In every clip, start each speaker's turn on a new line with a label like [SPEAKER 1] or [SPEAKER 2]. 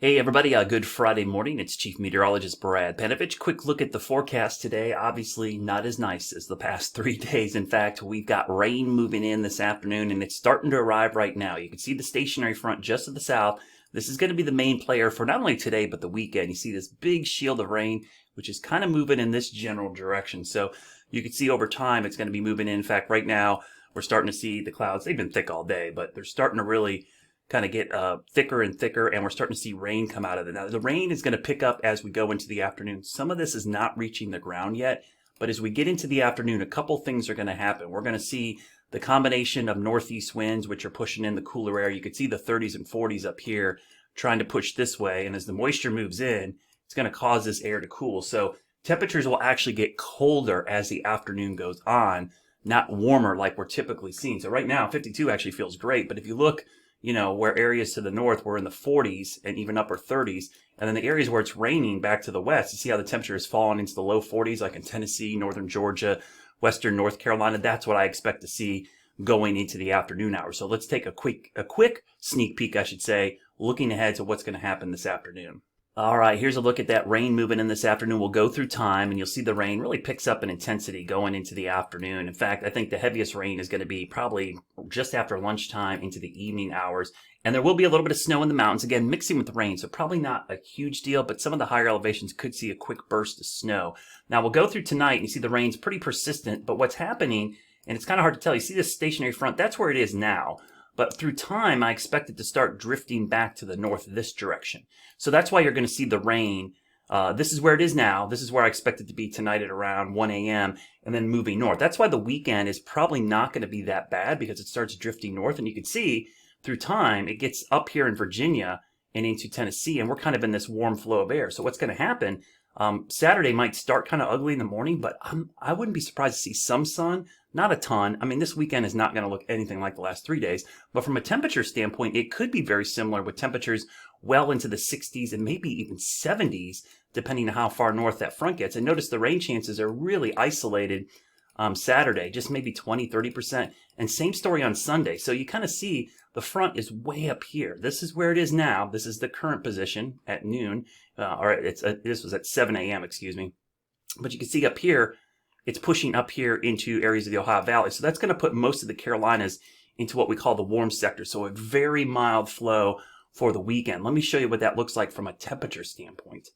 [SPEAKER 1] Hey everybody, good Friday morning. It's Chief Meteorologist Brad Panovich. Quick look at the forecast today. Obviously not as nice as the past 3 days. In fact, we've got rain moving in this afternoon and it's starting to arrive right now. You can see the stationary front just to the south. This is going to be the main player for not only today but the weekend. You see this big shield of rain, which is kind of moving in this general direction. So you can see over time it's going to be moving in. In fact, right now we're starting to see the clouds. They've been thick all day, but they're starting to really kind of get thicker and thicker, and we're starting to see rain come out of it. Now, the rain is going to pick up as we go into the afternoon. Some of this is not reaching the ground yet, but as we get into the afternoon, a couple things are going to happen. We're going to see the combination of northeast winds, which are pushing in the cooler air. You can see the 30s and 40s up here trying to push this way, and as the moisture moves in, it's going to cause this air to cool. So temperatures will actually get colder as the afternoon goes on, not warmer like we're typically seeing. So right now, 52 actually feels great, but if you look, where areas to the north were in the 40s and even upper 30s. And then the areas where it's raining back to the west, you see how the temperature has fallen into the low 40s, like in Tennessee, northern Georgia, western North Carolina. That's what I expect to see going into the afternoon hours. So let's take a quick sneak peek, I should say, looking ahead to what's going to happen this afternoon. All right, here's a look at that rain moving in this afternoon. We'll go through time, and you'll see the rain really picks up in intensity going into the afternoon. In fact, I think the heaviest rain is going to be probably just after lunchtime into the evening hours. And there will be a little bit of snow in the mountains, again, mixing with the rain, so probably not a huge deal, but some of the higher elevations could see a quick burst of snow. Now, we'll go through tonight, and you see the rain's pretty persistent, but what's happening, and it's kind of hard to tell, you see this stationary front, that's where it is now. But through time, I expect it to start drifting back to the north this direction. So that's why you're going to see the rain. This is where it is now. This is where I expect it to be tonight at around 1 a.m. and then moving north. That's why the weekend is probably not going to be that bad because it starts drifting north. And you can see through time, it gets up here in Virginia and into Tennessee. And we're kind of in this warm flow of air. So what's going to happen, Saturday might start kind of ugly in the morning, but I wouldn't be surprised to see some sun. Not a ton. I mean, this weekend is not going to look anything like the last 3 days. But from a temperature standpoint, it could be very similar with temperatures well into the 60s and maybe even 70s, depending on how far north that front gets. And notice the rain chances are really isolated Saturday, just maybe 20, 30%. And same story on Sunday. So you kind of see the front is way up here. This is where it is now. This is the current position at noon. This was at 7 a.m., excuse me. But you can see up here, it's pushing up here into areas of the Ohio Valley. So that's going to put most of the Carolinas into what we call the warm sector. So a very mild flow for the weekend. Let me show you what that looks like from a temperature standpoint.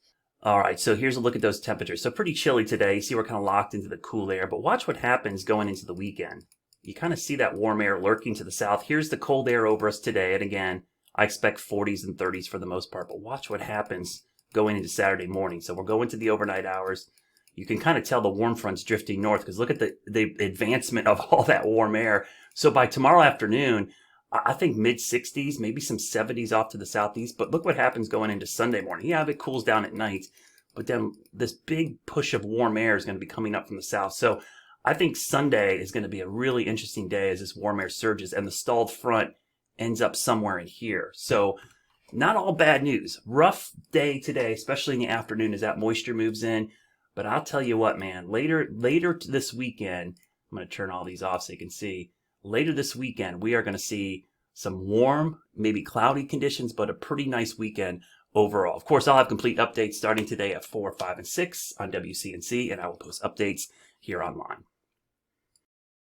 [SPEAKER 1] All right, so here's a look at those temperatures. So pretty chilly today. You see we're kind of locked into the cool air, but watch what happens going into the weekend. You kind of see that warm air lurking to the south. Here's the cold air over us today. And again, I expect 40s and 30s for the most part, but watch what happens going into Saturday morning. So we're going to the overnight hours. You can kind of tell the warm front's drifting north because look at the advancement of all that warm air. So by tomorrow afternoon, I think mid-60s, maybe some 70s off to the southeast. But look what happens going into Sunday morning. Yeah, it cools down at night, but then this big push of warm air is going to be coming up from the south. So I think Sunday is going to be a really interesting day as this warm air surges and the stalled front ends up somewhere in here. So not all bad news. Rough day today, especially in the afternoon as that moisture moves in. But I'll tell you what, man, later this weekend, I'm going to turn all these off so you can see. Later this weekend, we are going to see some warm, maybe cloudy conditions, but a pretty nice weekend overall. Of course, I'll have complete updates starting today at 4, 5, and 6 on WCNC, and I will post updates here online.